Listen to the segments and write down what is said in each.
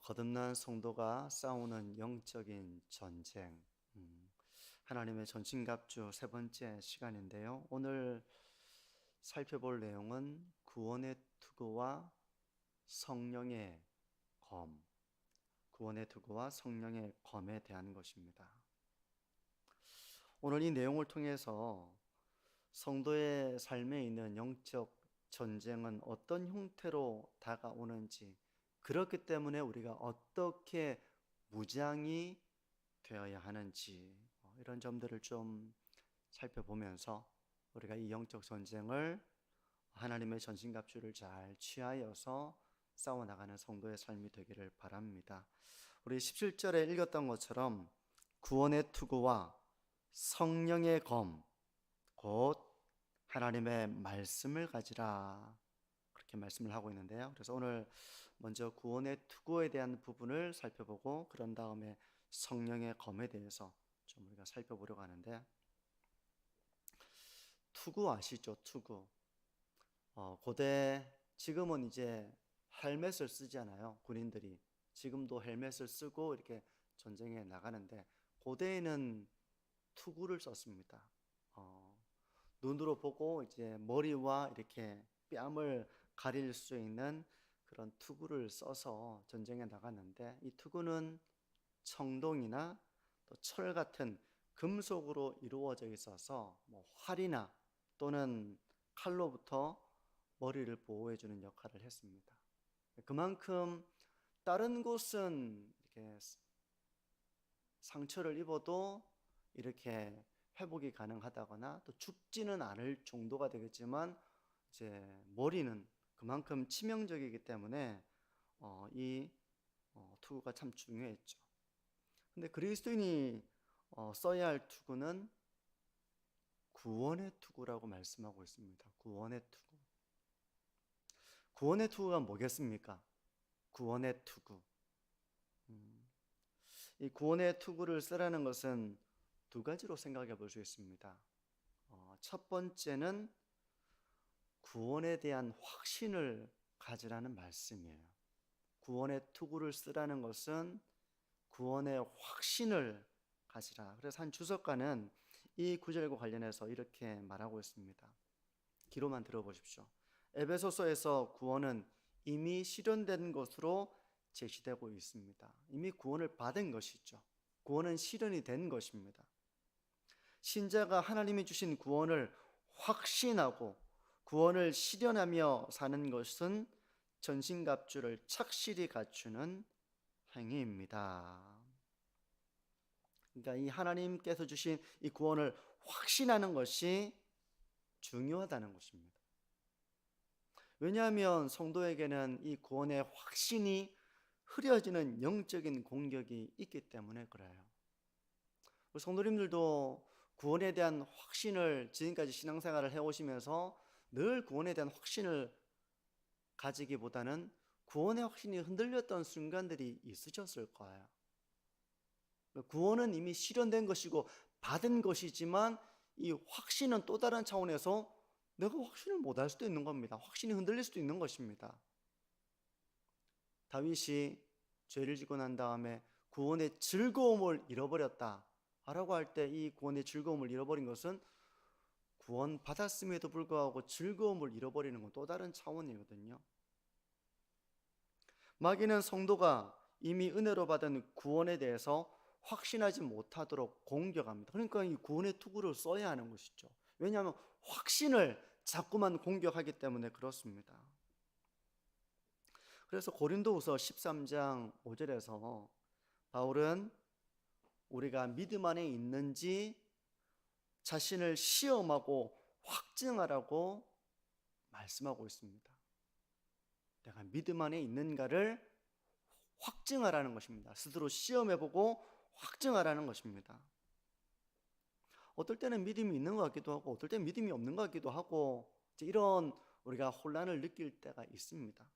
거듭난 성도가 싸우는 영적인 전쟁. 하나님의 전신갑주 세 번째 시간인데요. 오늘 살펴볼 내용은 구원의 투구와 성령의 검, 구원의 투구와 성령의 검에 대한 것입니다. 오늘 이 내용을 통해서 성도의 삶에 있는 영적 전쟁은 어떤 형태로 다가오는지, 그렇기 때문에 우리가 어떻게 무장이 되어야 하는지, 이런 점들을 좀 살펴보면서 우리가 이 영적 전쟁을 하나님의 전신갑주를 잘 취하여서 싸워나가는 성도의 삶이 되기를 바랍니다. 우리 17절에 읽었던 것처럼 구원의 투구와 성령의 검, 곧 하나님의 말씀을 가지라, 그렇게 말씀을 하고 있는데요. 그래서 오늘 먼저 구원의 투구에 대한 부분을 살펴보고, 그런 다음에 성령의 검에 대해서 좀 우리가 살펴보려고 하는데, 투구 아시죠? 투구. 고대, 지금은 이제 헬멧을 쓰잖아요. 군인들이 지금도 헬멧을 쓰고 이렇게 전쟁에 나가는데, 고대에는 투구를 썼습니다. 눈으로 보고 이제 머리와 이렇게 뺨을 가릴 수 있는 그런 투구를 써서 전쟁에 나갔는데, 이 투구는 청동이나 또 철 같은 금속으로 이루어져 있어서 활이나 또는 칼로부터 머리를 보호해주는 역할을 했습니다. 그만큼 다른 곳은 이렇게 상처를 입어도 이렇게 회복이 가능하다거나 또 죽지는 않을 정도가 되겠지만, 이제 머리는 그만큼 치명적이기 때문에 이 투구가 참 중요했죠. 근데 그리스도인이 써야 할 투구는 구원의 투구라고 말씀하고 있습니다. 구원의 투구. 구원의 투구가 뭐겠습니까? 구원의 투구. 이 구원의 투구를 쓰라는 것은 두 가지로 생각해 볼 수 있습니다. 첫 번째는 구원에 대한 확신을 가지라는 말씀이에요. 구원의 투구를 쓰라는 것은 구원의 확신을 가지라. 그래서 한 주석가는 이 구절과 관련해서 이렇게 말하고 있습니다. 기로만 들어보십시오. 에베소서에서 구원은 이미 실현된 것으로 제시되고 있습니다. 이미 구원을 받은 것이죠. 구원은 실현이 된 것입니다. 신자가 하나님이 주신 구원을 확신하고 구원을 실현하며 사는 것은 전신갑주를 착실히 갖추는 행위입니다. 그러니까 이 하나님께서 주신 이 구원을 확신하는 것이 중요하다는 것입니다. 왜냐하면 성도에게는 이 구원의 확신이 흐려지는 영적인 공격이 있기 때문에 그래요. 성도님들도 구원에 대한 확신을, 지금까지 신앙생활을 해오시면서 늘 구원에 대한 확신을 가지기보다는 구원의 확신이 흔들렸던 순간들이 있으셨을 거예요. 구원은 이미 실현된 것이고 받은 것이지만, 이 확신은 또 다른 차원에서 내가 확신을 못할 수도 있는 겁니다. 확신이 흔들릴 수도 있는 것입니다. 다윗이 죄를 짓고 난 다음에 구원의 즐거움을 잃어버렸다 라고 할 때, 이 구원의 즐거움을 잃어버린 것은 구원 받았음에도 불구하고 즐거움을 잃어버리는 건 또 다른 차원이거든요. 마귀는 성도가 이미 은혜로 받은 구원에 대해서 확신하지 못하도록 공격합니다. 그러니까 이 구원의 투구를 써야 하는 것이죠. 왜냐하면 확신을 자꾸만 공격하기 때문에 그렇습니다. 그래서 고린도후서 13장 5절에서 바울은 우리가 믿음 안에 있는지 자신을 시험하고 확증하라고 말씀하고 있습니다. 내가 믿음 안에 있는가를 확증하라는 것입니다. 스스로 시험해보고 확증하라는 것입니다. 어떨 때는 믿음이 있는 것 같기도 하고 어떨 때는 믿음이 없는 것 같기도 하고, 이런 우리가 혼란을 느낄 때가 있습니다.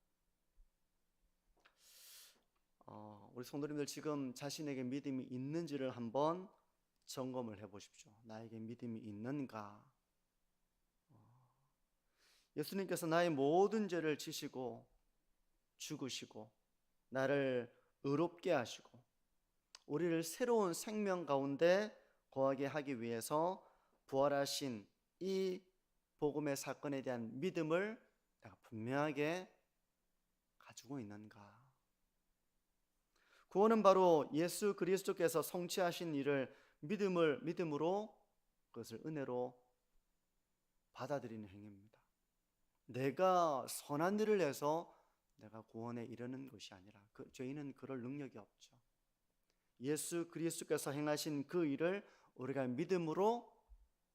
우리 성도님들, 지금 자신에게 믿음이 있는지를 한번 점검을 해보십시오. 나에게 믿음이 있는가? 예수님께서 나의 모든 죄를 지시고 죽으시고 나를 의롭게 하시고 우리를 새로운 생명 가운데 거하게 하기 위해서 부활하신 이 복음의 사건에 대한 믿음을 내가 분명하게 가지고 있는가? 구원은 바로 예수 그리스도께서 성취하신 일을 믿음으로 그것을 은혜로 받아들이는 행위입니다. 내가 선한 일을 해서 내가 구원에 이르는 것이 아니라 저희는 그럴 능력이 없죠. 예수 그리스도께서 행하신 그 일을 우리가 믿음으로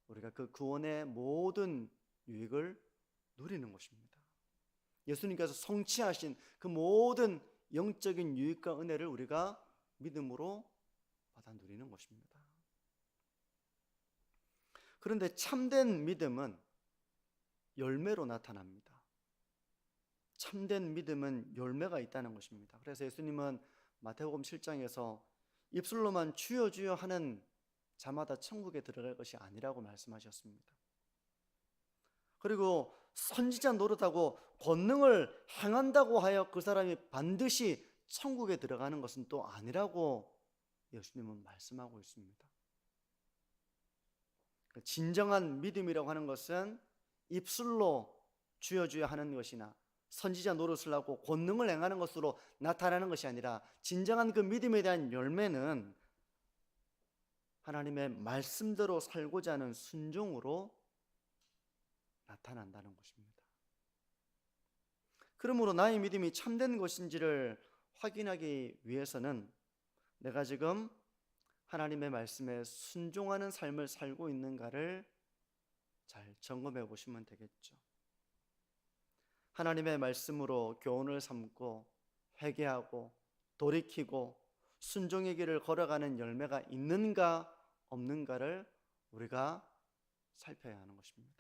우리가 그 구원의 모든 유익을 누리는 것입니다. 예수님께서 성취하신 그 모든 영적인 유익과 은혜를 우리가 믿음으로 받아 누리는 것입니다. 그런데 참된 믿음은 열매로 나타납니다. 참된 믿음은 열매가 있다는 것입니다. 그래서 예수님은 마태복음 7장에서 입술로만 주여 주여 하는 자마다 천국에 들어갈 것이 아니라고 말씀하셨습니다. 그리고 선지자 노릇하고 권능을 행한다고 하여 그 사람이 반드시 천국에 들어가는 것은 또 아니라고 예수님은 말씀하고 있습니다. 진정한 믿음이라고 하는 것은 입술로 주여 주여 하는 것이나 선지자 노릇을 하고 권능을 행하는 것으로 나타나는 것이 아니라 진정한 그 믿음에 대한 열매는 하나님의 말씀대로 살고자 하는 순종으로 나타난다는 것입니다. 그러므로 나의 믿음이 참된 것인지를 확인하기 위해서는 내가 지금 하나님의 말씀에 순종하는 삶을 살고 있는가를 잘 점검해 보시면 되겠죠. 하나님의 말씀으로 교훈을 삼고 회개하고 돌이키고 순종의 길을 걸어가는 열매가 있는가 없는가를 우리가 살펴야 하는 것입니다.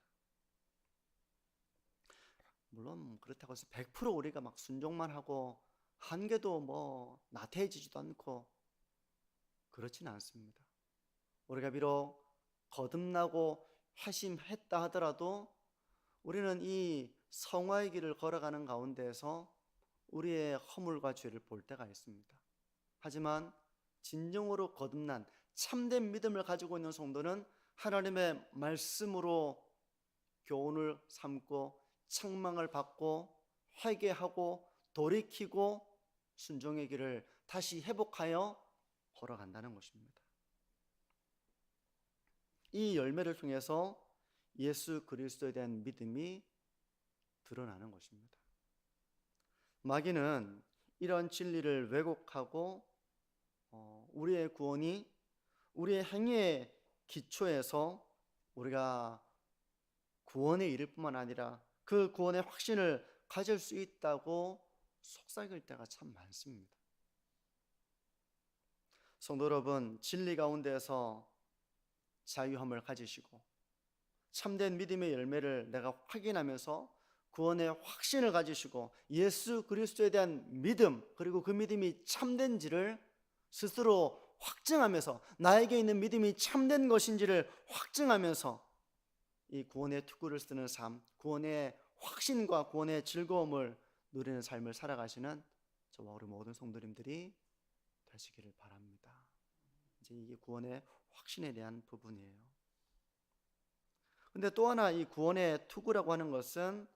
물론 그렇다고 해서 100% 우리가 막 순종만 하고 한 개도 나태해지지도 않고 그렇지는 않습니다. 우리가 비록 거듭나고 회심했다 하더라도 우리는 이 성화의 길을 걸어가는 가운데에서 우리의 허물과 죄를 볼 때가 있습니다. 하지만 진정으로 거듭난 참된 믿음을 가지고 있는 성도는 하나님의 말씀으로 교훈을 삼고 책망을 받고 회개하고 돌이키고 순종의 길을 다시 회복하여 걸어간다는 것입니다. 이 열매를 통해서 예수 그리스도에 대한 믿음이 드러나는 것입니다. 마귀는 이런 진리를 왜곡하고 우리의 구원이 우리의 행위의 기초에서 우리가 구원에 이를 뿐만 아니라 그 구원의 확신을 가질 수 있다고 속삭일 때가 참 많습니다. 성도 여러분, 진리 가운데서 자유함을 가지시고 참된 믿음의 열매를 내가 확인하면서 구원의 확신을 가지시고 예수 그리스도에 대한 믿음, 그리고 그 믿음이 참된지를 스스로 확증하면서 나에게 있는 믿음이 참된 것인지를 확증하면서 이 구원의 투구를 쓰는 삶, 구원의 확신과 구원의 즐거움을 누리는 삶을 살아가시는 저와 우리 모든 성도님들이 되시기를 바랍니다. 이제 이게 구원의 확신에 대한 부분이에요. 근데 또 하나 이 구원의 투구라고 하는 것은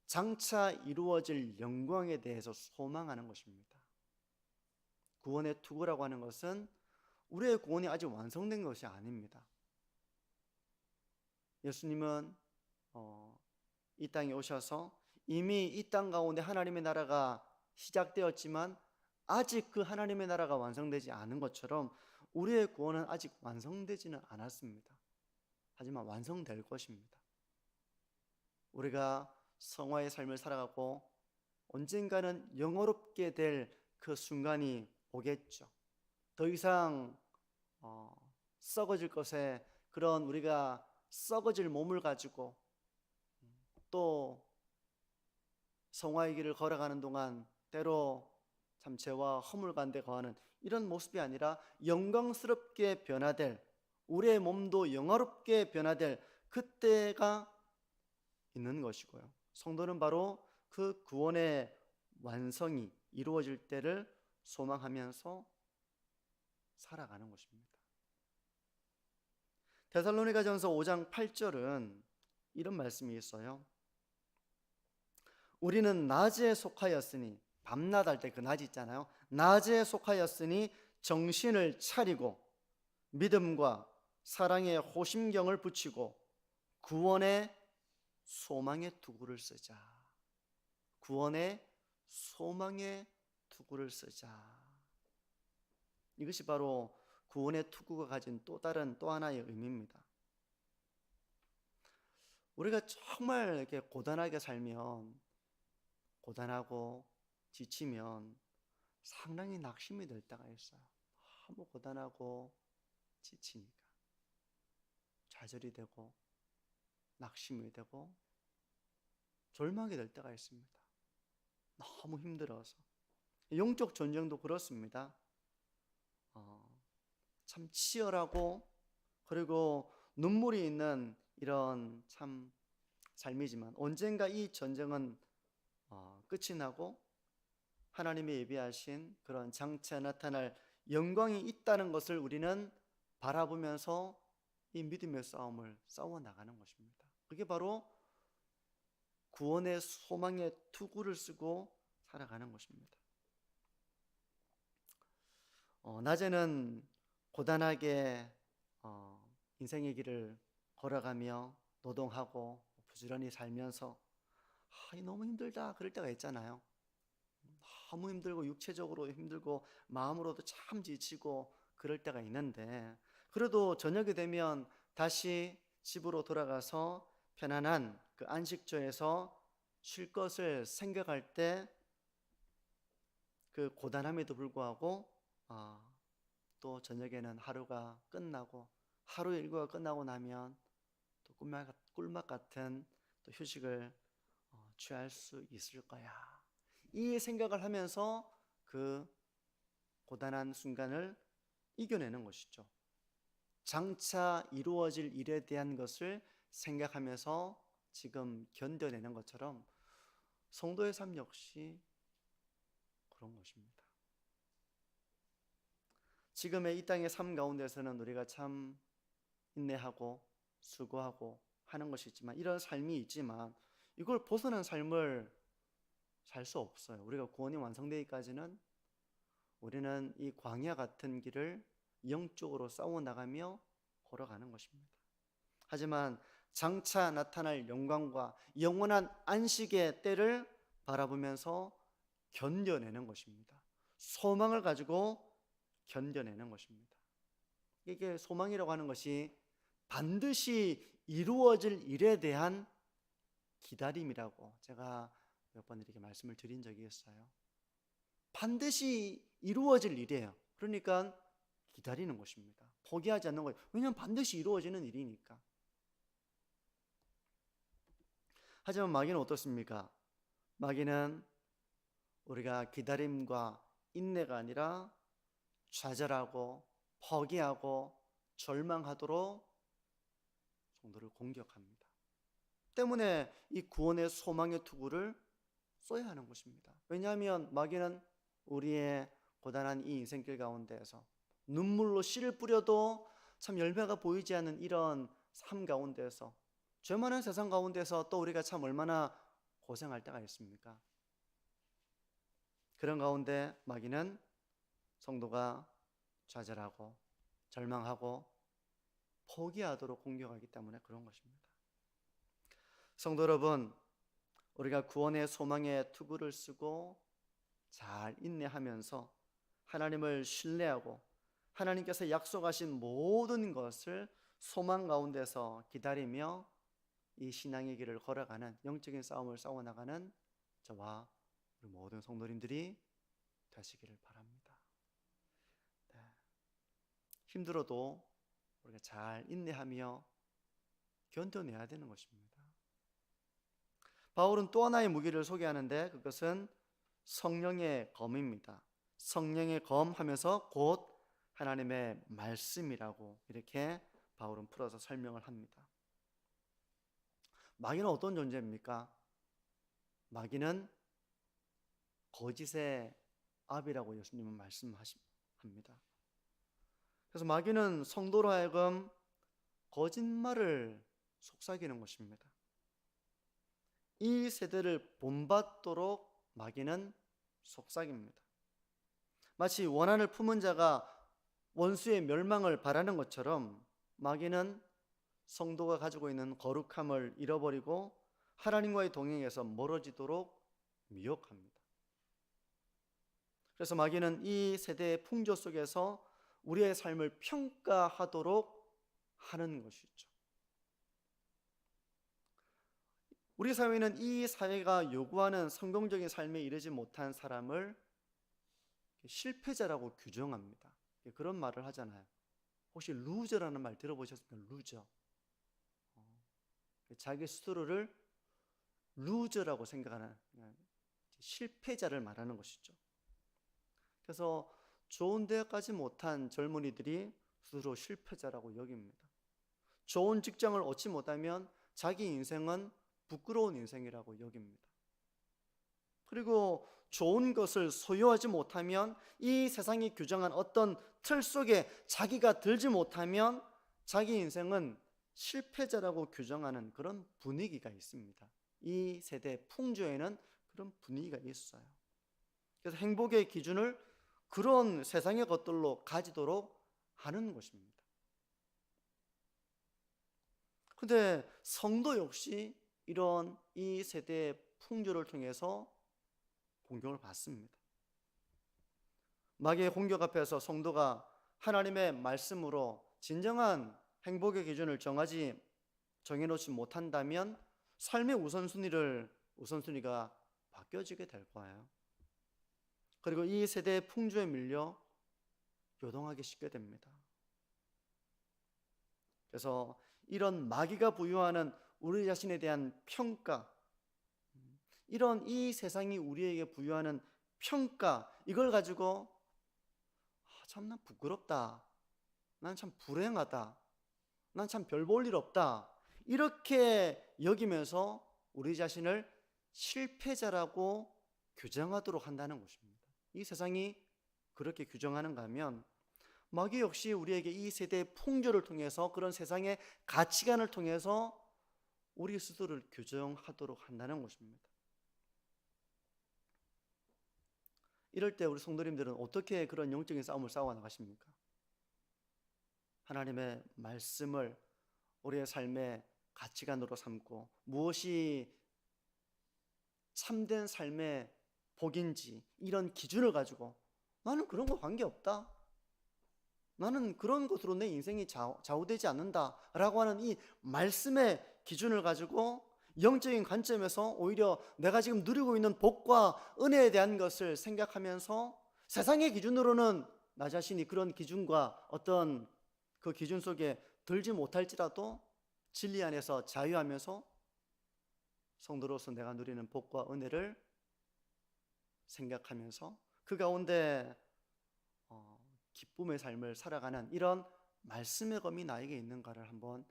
장차 이루어질 영광에 대해서 소망하는 것입니다. 구원의 투구라고 하는 것은 우리의 구원이 아직 완성된 것이 아닙니다. 예수님은 이 땅에 오셔서 이미 이 땅 가운데 하나님의 나라가 시작되었지만 아직 그 하나님의 나라가 완성되지 않은 것처럼 우리의 구원은 아직 완성되지는 않았습니다. 하지만 완성될 것입니다. 우리가 성화의 삶을 살아가고 언젠가는 영화롭게 될 그 순간이 오겠죠. 더 이상 썩어질 것에 그런 우리가 썩어질 몸을 가지고 또 성화의 길을 걸어가는 동안 때로 참 죄와 허물 가운데 거하는 이런 모습이 아니라 영광스럽게 변화될, 우리의 몸도 영화롭게 변화될 그때가 있는 것이고요. 성도는 바로 그 구원의 완성이 이루어질 때를 소망하면서 살아가는 것입니다. 데살로니가전서 5장 8절은 이런 말씀이 있어요. 우리는 낮에 속하였으니, 밤낮 할 때 그 낮 있잖아요. 낮에 속하였으니 정신을 차리고 믿음과 사랑의 호심경을 붙이고 구원의 소망의 투구를 쓰자. 구원의 소망의 투구를 쓰자. 이것이 바로 구원의 투구가 가진 또 하나의 의미입니다. 우리가 정말 이렇게 고단하게 살면, 고단하고 지치면 상당히 낙심이 될 때가 있어요. 너무 고단하고 지치니까 좌절이 되고 낙심이 되고 절망이 될 때가 있습니다. 너무 힘들어서. 영적 전쟁도 그렇습니다. 참 치열하고 그리고 눈물이 있는 이런 참 삶이지만 언젠가 이 전쟁은 끝이 나고 하나님이 예비하신 그런 장차 나타날 영광이 있다는 것을 우리는 바라보면서 이 믿음의 싸움을 싸워 나가는 것입니다. 그게 바로 구원의 소망의 투구를 쓰고 살아가는 것입니다. 낮에는 고단하게 인생의 길을 걸어가며 노동하고 부지런히 살면서 너무 힘들다 그럴 때가 있잖아요. 너무 힘들고 육체적으로 힘들고 마음으로도 참 지치고 그럴 때가 있는데, 그래도 저녁이 되면 다시 집으로 돌아가서 편안한 그 안식처에서 쉴 것을 생각할 때 그 고단함에도 불구하고 또 저녁에는 하루가 끝나고 하루 일과가 끝나고 나면 또 꿀맛 같은 또 휴식을 취할 수 있을 거야. 이 생각을 하면서 그 고단한 순간을 이겨내는 것이죠. 장차 이루어질 일에 대한 것을 생각하면서 지금 견뎌내는 것처럼 성도의 삶 역시 그런 것입니다. 지금의 이 땅의 삶 가운데서는 우리가 참 인내하고 수고하고 하는 것이 있지만, 이런 삶이 있지만 이걸 벗어난 삶을 살 수 없어요. 우리가 구원이 완성되기까지는 우리는 이 광야 같은 길을 영적으로 싸워 나가며 걸어가는 것입니다. 하지만 장차 나타날 영광과 영원한 안식의 때를 바라보면서 견뎌내는 것입니다. 소망을 가지고 견뎌내는 것입니다. 이게 소망이라고 하는 것이 반드시 이루어질 일에 대한 기다림이라고 제가 몇 번 이렇게 말씀을 드린 적이 있어요. 반드시 이루어질 일이에요. 그러니까 기다리는 것입니다. 포기하지 않는 거예요. 왜냐하면 반드시 이루어지는 일이니까. 하지만 마귀는 어떻습니까? 마귀는 우리가 기다림과 인내가 아니라 좌절하고 포기하고 절망하도록 성도를 공격합니다. 때문에 이 구원의 소망의 투구를 써야 하는 것입니다. 왜냐하면 마귀는 우리의 고단한 이 인생길 가운데에서 눈물로 씨를 뿌려도 참 열매가 보이지 않는 이런 삶 가운데에서, 죄 많은 세상 가운데서 또 우리가 참 얼마나 고생할 때가 있습니까? 그런 가운데 마귀는 성도가 좌절하고 절망하고 포기하도록 공격하기 때문에 그런 것입니다. 성도 여러분, 우리가 구원의 소망의 투구를 쓰고 잘 인내하면서 하나님을 신뢰하고 하나님께서 약속하신 모든 것을 소망 가운데서 기다리며 이 신앙의 길을 걸어가는, 영적인 싸움을 싸워나가는 저와 우리 모든 성도님들이 되시기를 바랍니다. 네. 힘들어도 우리가 잘 인내하며 견뎌내야 되는 것입니다. 바울은 또 하나의 무기를 소개하는데 그것은 성령의 검입니다. 성령의 검 하면서 곧 하나님의 말씀이라고 이렇게 바울은 풀어서 설명을 합니다. 마귀는 어떤 존재입니까? 마귀는 거짓의 압이라고 예수님은 말씀합니다. 그래서 마귀는 성도로 하여금 거짓말을 속삭이는 것입니다. 이 세대를 본받도록 마귀는 속삭입니다. 마치 원한을 품은 자가 원수의 멸망을 바라는 것처럼 마귀는 성도가 가지고 있는 거룩함을 잃어버리고 하나님과의 동행에서 멀어지도록 미혹합니다. 그래서 마귀는 이 세대의 풍조 속에서 우리의 삶을 평가하도록 하는 것이죠. 우리 사회는 이 사회가 요구하는 성공적인 삶에 이르지 못한 사람을 실패자라고 규정합니다. 그런 말을 하잖아요. 혹시 루저라는 말 들어보셨습니까? 루저. 자기 스스로를 루저라고 생각하는 실패자를 말하는 것이죠. 그래서 좋은 대학까지 못한 젊은이들이 스스로 실패자라고 여깁니다. 좋은 직장을 얻지 못하면 자기 인생은 부끄러운 인생이라고 여깁니다. 그리고 좋은 것을 소유하지 못하면, 이 세상이 규정한 어떤 틀 속에 자기가 들지 못하면 자기 인생은 실패자라고 규정하는 그런 분위기가 있습니다. 이 세대 풍조에는 그런 분위기가 있어요. 그래서 행복의 기준을 그런 세상의 것들로 가지도록 하는 것입니다. 그런데 성도 역시 이런 이 세대의 풍조를 통해서 공격을 받습니다. 마귀의 공격 앞에서 성도가 하나님의 말씀으로 진정한 행복의 기준을 정해놓지 못한다면 삶의 우선순위가 바뀌어지게 될 거예요. 그리고 이 세대의 풍조에 밀려 요동하기 쉽게 됩니다. 그래서 이런 마귀가 부여하는 우리 자신에 대한 평가, 이런 이 세상이 우리에게 부여하는 평가, 이걸 가지고 참 난 부끄럽다, 난 참 불행하다, 난 참 별 볼 일 없다, 이렇게 여기면서 우리 자신을 실패자라고 규정하도록 한다는 것입니다. 이 세상이 그렇게 규정하는가 하면 마귀 역시 우리에게 이 세대의 풍조를 통해서, 그런 세상의 가치관을 통해서 우리 스스로를 규정하도록 한다는 것입니다. 이럴 때 우리 성도님들은 어떻게 그런 영적인 싸움을 싸워 나가십니까? 하나님의 말씀을 우리의 삶의 가치관으로 삼고, 무엇이 참된 삶의 복인지 이런 기준을 가지고, 나는 그런 거 관계없다, 나는 그런 것으로 내 인생이 좌우되지 않는다 라고 하는 이 말씀의 기준을 가지고 영적인 관점에서 오히려 내가 지금 누리고 있는 복과 은혜에 대한 것을 생각하면서, 세상의 기준으로는 나 자신이 그런 기준과 어떤 그 기준 속에 들지 못할지라도 진리 안에서 자유하면서 성도로서 내가 누리는 복과 은혜를 생각하면서 그 가운데 기쁨의 삶을 살아가는 이런 말씀의 검이 나에게 있는가를 한번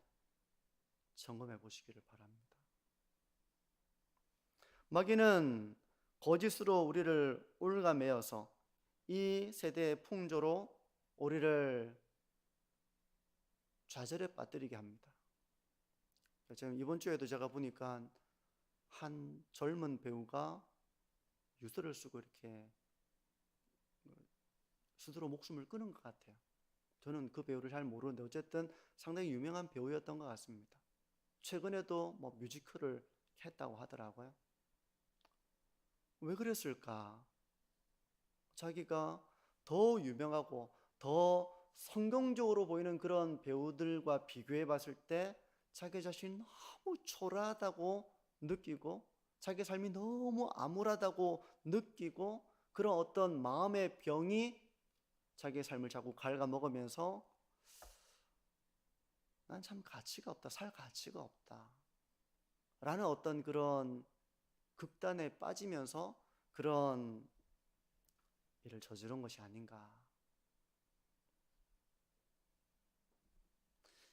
점검해 보시기를 바랍니다. 마귀는 거짓으로 우리를 올가매어서 이 세대의 풍조로 우리를 좌절에 빠뜨리게 합니다. 지금 이번 주에도 제가 보니까 한 젊은 배우가 유서를 쓰고 이렇게 스스로 목숨을 끊은 것 같아요. 저는 그 배우를 잘 모르는데 어쨌든 상당히 유명한 배우였던 것 같습니다. 최근에도 뭐 뮤지컬을 했다고 하더라고요. 왜 그랬을까? 자기가 더 유명하고 더 성공적으로 보이는 그런 배우들과 비교해 봤을 때 자기 자신이 너무 초라하다고 느끼고, 자기 삶이 너무 암울하다고 느끼고, 그런 어떤 마음의 병이 자기의 삶을 자꾸 갉아먹으면서 난 참 가치가 없다, 살 가치가 없다 라는 어떤 그런 극단에 빠지면서 그런 일을 저지른 것이 아닌가.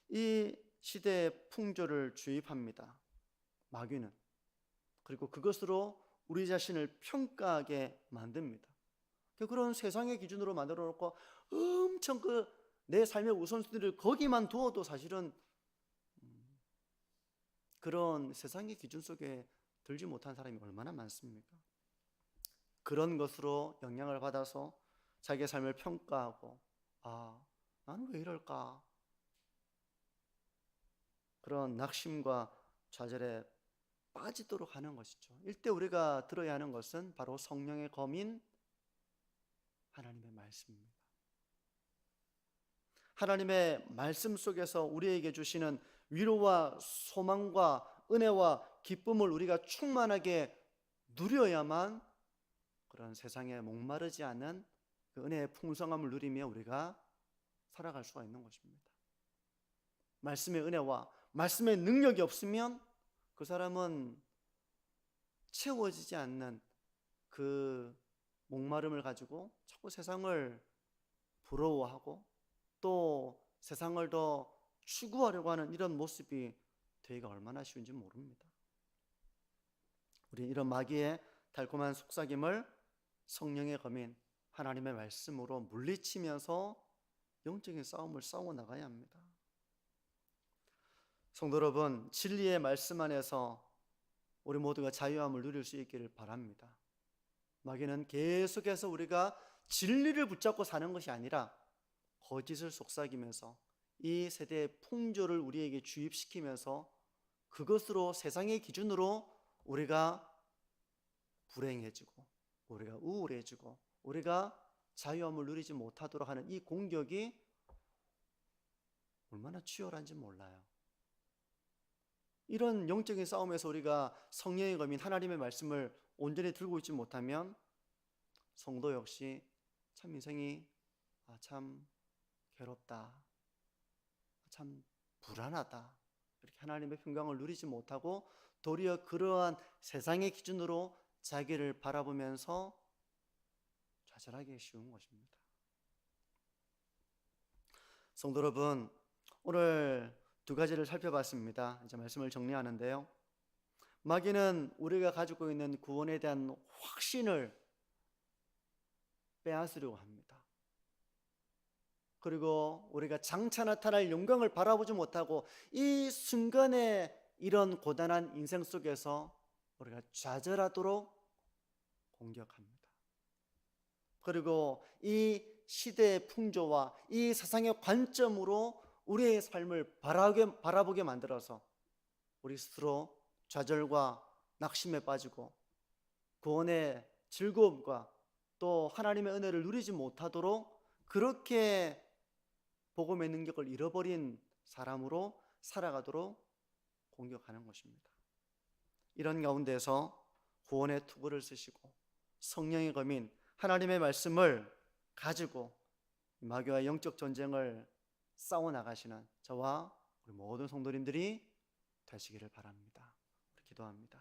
이 시대의 풍조를 주입합니다, 마귀는. 그리고 그것으로 우리 자신을 평가하게 만듭니다. 그런 세상의 기준으로 만들어 놓고 엄청 내 삶의 우선순위를 거기만 두어도 사실은 그런 세상의 기준 속에 들지 못한 사람이 얼마나 많습니까? 그런 것으로 영향을 받아서 자기의 삶을 평가하고, 나는 왜 이럴까? 그런 낙심과 좌절에 빠지도록 하는 것이죠. 이때 우리가 들어야 하는 것은 바로 성령의 검인 하나님의 말씀입니다. 하나님의 말씀 속에서 우리에게 주시는 위로와 소망과 은혜와 기쁨을 우리가 충만하게 누려야만 그런 세상에 목마르지 않은 그 은혜의 풍성함을 누리며 우리가 살아갈 수가 있는 것입니다. 말씀의 은혜와 말씀의 능력이 없으면 그 사람은 채워지지 않는 그 목마름을 가지고 자꾸 세상을 부러워하고 또 세상을 더 추구하려고 하는 이런 모습이 되기가 얼마나 쉬운지 모릅니다. 우리 이런 마귀의 달콤한 속삭임을 성령의 검인 하나님의 말씀으로 물리치면서 영적인 싸움을 싸워 나가야 합니다. 성도 여러분, 진리의 말씀 안에서 우리 모두가 자유함을 누릴 수 있기를 바랍니다. 마귀는 계속해서 우리가 진리를 붙잡고 사는 것이 아니라 거짓을 속삭이면서 이 세대의 풍조를 우리에게 주입시키면서 그것으로 세상의 기준으로 우리가 불행해지고 우리가 우울해지고 우리가 자유함을 누리지 못하도록 하는 이 공격이 얼마나 치열한지 몰라요. 이런 영적인 싸움에서 우리가 성령의 검인 하나님의 말씀을 온전히 들고 있지 못하면 성도 역시 참 인생이 참 괴롭다, 참 불안하다, 이렇게 하나님의 평강을 누리지 못하고 도리어 그러한 세상의 기준으로 자기를 바라보면서 좌절하기 쉬운 것입니다. 성도 여러분, 오늘 두 가지를 살펴봤습니다. 이제 말씀을 정리하는데요. 마귀는 우리가 가지고 있는 구원에 대한 확신을 빼앗으려고 합니다. 그리고 우리가 장차 나타날 영광을 바라보지 못하고 이 순간에 이런 고단한 인생 속에서 우리가 좌절하도록 공격합니다. 그리고 이 시대의 풍조와 이 세상의 관점으로 우리의 삶을 바라보게 만들어서 우리 스스로 좌절과 낙심에 빠지고 구원의 즐거움과 또 하나님의 은혜를 누리지 못하도록 그렇게 복음의 능력을 잃어버린 사람으로 살아가도록 공격하는 것입니다. 이런 가운데서 구원의 투구를 쓰시고 성령의 검인 하나님의 말씀을 가지고 마귀와 영적 전쟁을 싸워 나가시는 저와 우리 모든 성도님들이 되시기를 바랍니다. 우리 기도합니다.